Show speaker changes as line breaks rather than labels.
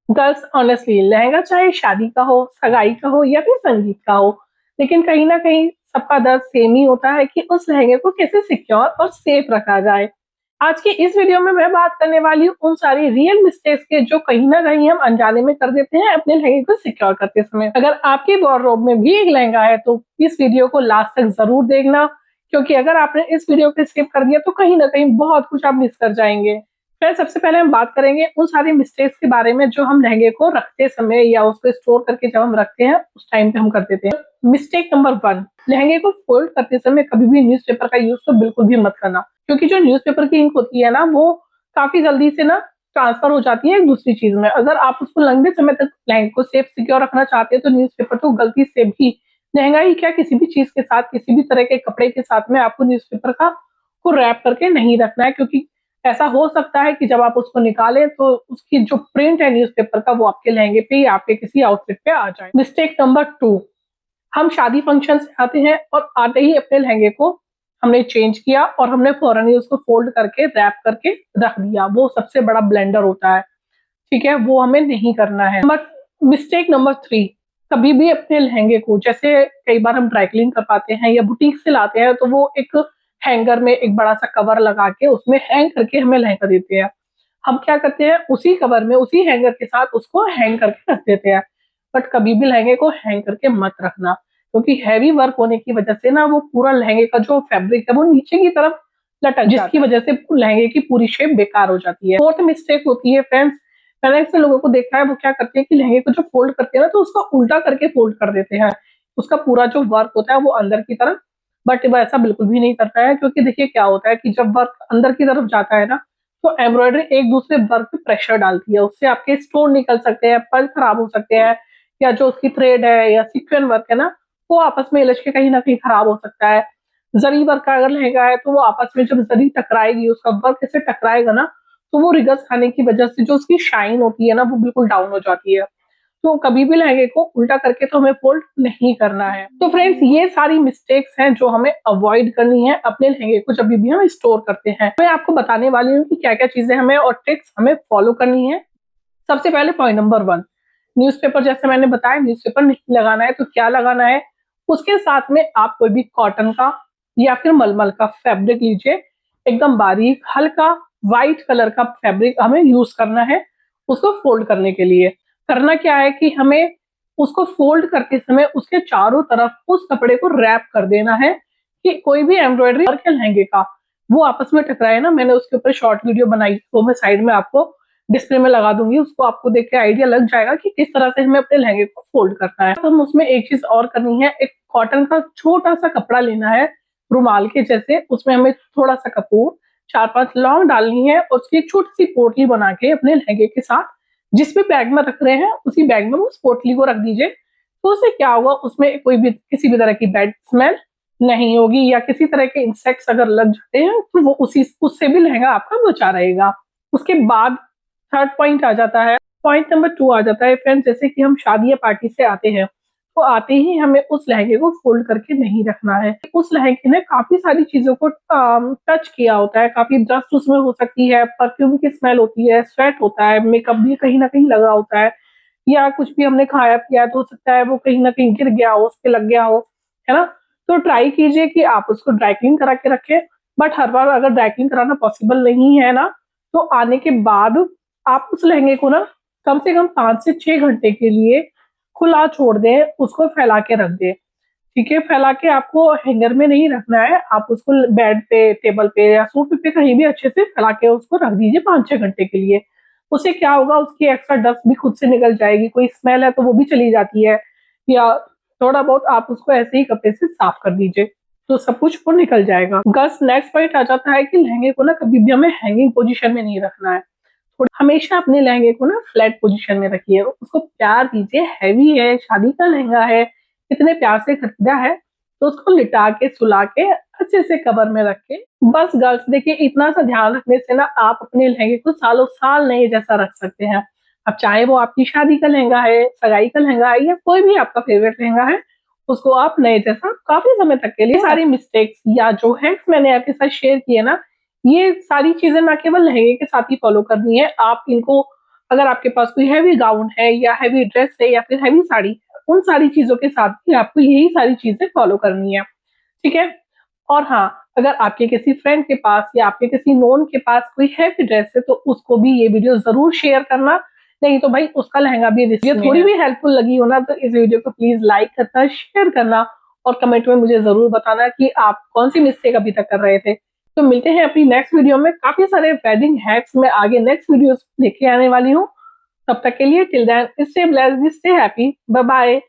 Girls honestly lehenga चाहे शादी का हो, सगाई का हो या फिर संगीत का हो, लेकिन कहीं न कहीं सबका दर्द सेम ही होता है कि उस लहंगे को कैसे सिक्योर और सेफ रखा जाए। आज की इस वीडियो में मैं बात करने वाली हूँ उन सारी रियल मिस्टेक्स के जो कहीं न कहीं हम अनजाने में कर देते हैं अपने लहंगे को सिक्योर करते समय। अगर आपके वार्डरोब में भी एक लहंगा है तो इस वीडियो को लास्ट तक ज़रूर देखना, क्योंकि अगर आपने इस वीडियो को स्किप कर दिया तो कहीं न कहीं बहुत कुछ आप मिस कर जाएँगे। फिर सबसे पहले हम बात करेंगे उन सारी मिस्टेक्स के बारे में जो हम लहंगे को रखते समय या उसको स्टोर करके जब हम रखते हैं उस टाइम पे हम कर देते हैं। मिस्टेक नंबर 1, लहंगे को फोल्ड करते समय कभी भी न्यूज़पेपर का यूज़ तो बिल्कुल भी मत करना, क्योंकि जो न्यूज़पेपर की इंक होती है ना वो काफ़ी जल्दी से ना ट्रांसफ़र हो जाती है एक दूसरी चीज़ में। अगर आप उसको लंबे समय तक लहंगे को सेफ सिक्योर रखना चाहते हैं तो न्यूज़पेपर को गलती से भी, लहंगा ही क्या किसी भी चीज़ के साथ, किसी भी तरह के कपड़े के साथ में आपको न्यूज़पेपर को रैप करके नहीं रखना है, क्योंकि ऐसा हो सकता है कि जब आप उसको निकालें तो उसकी जो प्रिंट है न्यूज़पेपर का वो आपके लहंगे पे या आपके किसी आउटफिट पे आ जाए। मिस्टेक नंबर 2, हम शादी फंक्शन से आते हैं और आते ही अपने लहंगे को हमने चेंज किया और हमने फौरन ही उसको फोल्ड करके रैप करके रख दिया। वो सबसे बड़ा ब्लंडर होता है, ठीक है? वो हमें नहीं करना है। बट मिस्टेक नंबर 3, कभी भी अपने लहंगे को, जैसे कई बार हम ड्राई क्लीन कर पाते हैं या बुटीक से लाते हैं तो वो एक हैंगर में एक बड़ा-सा कवर लगा के उसमें हैंग करके हमें लहंगा देते हैं। हम क्या करते हैं उसी कवर में, उसी हैंगर के साथ उसको हैंग करके रख देते हैं। बट कभी भी लहंगे को हैंग करके मत रखना, क्योंकि हैवी वर्क होने की वजह से ना वो पूरा लहंगे का जो फैब्रिक है वो नीचे की तरफ लटक जाता है, जिसकी वजह से लहंगे की पूरी शेप बेकार हो जाती है। फोर्थ मिस्टेक होती है फ्रेंड्स, मैंने अक्सर लोगों को देखा है वो क्या करते हैं कि लहंगे को जब फोल्ड करते हैं ना तो उसको उल्टा करके फोल्ड कर देते हैं। उसका पूरा जो वर्क होता है वो अंदर की तरफ, बट वो ऐसा बिल्कुल भी नहीं करता है, क्योंकि देखिए क्या होता है कि जब वर्क अंदर की तरफ जाता है ना तो एम्ब्रॉयडरी एक दूसरे वर्क पे प्रेशर डालती है, उससे आपके स्टोन निकल सकते हैं, पल खराब हो सकते हैं, या जो उसकी थ्रेड है या सीक्वेंस वर्क है ना वो आपस में इलझ के कहीं ना कहीं खराब हो सकता है। जरी वर्क का अगर लहंगा है तो वो आपस में जब जरी टकराएगी, उसका वर्क ऐसे टकराएगा ना तो वो रिगस खाने की वजह से जो उसकी शाइन होती है ना वो बिल्कुल डाउन हो जाती है। तो कभी भी लहंगे को उल्टा करके तो हमें फोल्ड नहीं करना है। तो फ्रेंड्स ये सारी मिस्टेक्स हैं जो हमें अवॉइड करनी है अपने लहंगे को जब भी हम स्टोर करते हैं। मैं आपको बताने वाली हूँ कि क्या-क्या चीजें हमें और ट्रिक्स हमें फॉलो करनी है। सबसे पहले पॉइंट नंबर 1, न्यूज़पेपर, जैसे मैंने बताया न्यूज़पेपर नहीं लगाना है तो क्या लगाना है, उसके साथ में आप कोई भी कॉटन का या फिर मलमल का फैब्रिक लीजिए, एकदम बारीक हल्का व्हाइट कलर का फैब्रिक हमें यूज करना है उसको फोल्ड करने के लिए। करना क्या है कि हमें उसको फोल्ड करते समय उसके चारों तरफ उस कपड़े को रैप कर देना है कि कोई भी एम्ब्रॉयडरी और क्या लहंगे का वो आपस में टकराए ना। मैंने उसके ऊपर शॉर्ट वीडियो बनाई, वो मैं साइड में आपको डिस्प्ले में लगा दूंगी, उसको आपको देख के आइडिया लग जाएगा कि किस तरह से हमें अपने लहंगे को फोल्ड करना है। तो हम उसमें एक चीज और करनी है, एक कॉटन का छोटा सा कपड़ा लेना है रुमाल के जैसे, उसमें हमें थोड़ा सा कपूर, 4-5 लौंग डालनी है और उसकी एक छोटी सी पोटली बना के अपने लहंगे के साथ जिस भी बैग में रख रहे हैं उसी बैग में उस पोटली को रख दीजिए। तो उससे क्या होगा, उसमें कोई भी किसी भी तरह की बैड स्मेल नहीं होगी, या किसी तरह के इंसेक्ट्स अगर लग जाते हैं तो वो उसी उससे भी लहंगा आपका बचा रहेगा। उसके बाद थर्ड पॉइंट आ जाता है, पॉइंट नंबर 2 आ जाता है फ्रेंड्स, जैसे कि हम शादी या पार्टी से आते हैं तो आते ही हमें उस लहंगे को फोल्ड करके नहीं रखना है। उस लहंगे ने काफी सारी चीजों को टच किया होता है, काफी डस्ट उसमें हो सकती है, परफ्यूम की स्मेल होती है, स्वेट होता है, मेकअप भी कहीं ना कहीं लगा होता है, या कुछ भी हमने खाया पिया तो हो सकता है वो कहीं ना कहीं गिर गया हो, उस पे लग गया हो, है ना? तो ट्राई कीजिए कि आप उसको ड्राई क्लीन करा के रखें। बट हर बार अगर ड्राई क्लीन कराना पॉसिबल नहीं है ना तो आने के बाद आप उस लहंगे को ना कम से कम 5 से 6 घंटे के लिए खुला छोड़ दें, उसको फैला के रख दें। ठीक है? फैला के आपको हैंगर में नहीं रखना है, आप उसको बेड पे, टेबल पे या सोफे पे कहीं भी अच्छे से फैला के उसको रख दीजिए 5-6 घंटे के लिए। उससे क्या होगा, उसकी एक्स्ट्रा डस्ट भी खुद से निकल जाएगी, कोई स्मेल है तो वो भी चली जाती है, या थोड़ा बहुत आप उसको ऐसे ही कपड़े से साफ कर दीजिए, तो सब कुछ वो निकल जाएगा। बस नेक्स्ट पॉइंट आ जाता है कि लहंगे को ना कभी भी हमें हैंगिंग पोजीशन में नहीं रखना है। हमेशा अपने लहंगे को ना फ्लैट पोजीशन में रखिए, उसको प्यार दीजिए। हैवी है, शादी का लहंगा है, इतने प्यार से खरीदा है तो उसको लिटा के सुला के अच्छे से कवर में रख के, बस गर्ल्स देखिए इतना सा ध्यान रखने से ना आप अपने लहंगे को सालों साल नए जैसा रख सकते हैं। अब चाहे वो आपकी शादी का लहंगा है, सगाई का लहंगा है, या कोई भी आपका फेवरेट लहंगा है, उसको आप नए जैसा काफी समय तक के लिए, सारी मिस्टेक्स या जो हैक्स मैंने आपके साथ शेयर किए ना, ये सारी चीजें ना केवल लहंगे के साथ ही फॉलो करनी है, आप इनको अगर आपके पास कोई हैवी गाउन है या हैवी ड्रेस है या फिर हैवी साड़ी, उन सारी चीज़ों के साथ भी आपको यही सारी चीज़ें फ़ॉलो करनी है, ठीक है? और हाँ, अगर आपके किसी फ्रेंड के पास या आपके किसी नोन के पास कोई हैवी ड्रेस है तो उसको भी ये वीडियो ज़रूर शेयर करना, नहीं तो भाई उसका लहंगा भी रिस्क में थोड़ी भी हेल्पफुल लगी हो ना तो इस वीडियो को प्लीज़ लाइक करना, शेयर करना और कमेंट में मुझे ज़रूर बताना कि आप कौन-सी मिस्टेक अभी तक कर रहे थे। तो मिलते हैं अपनी नेक्स्ट वीडियो में, काफ़ी सारे वेडिंग हैक्स मैं आगे नेक्स्ट वीडियोज़ लेके आने वाली हूँ। तब तक के लिए till then stay blessed, stay happy, bye bye.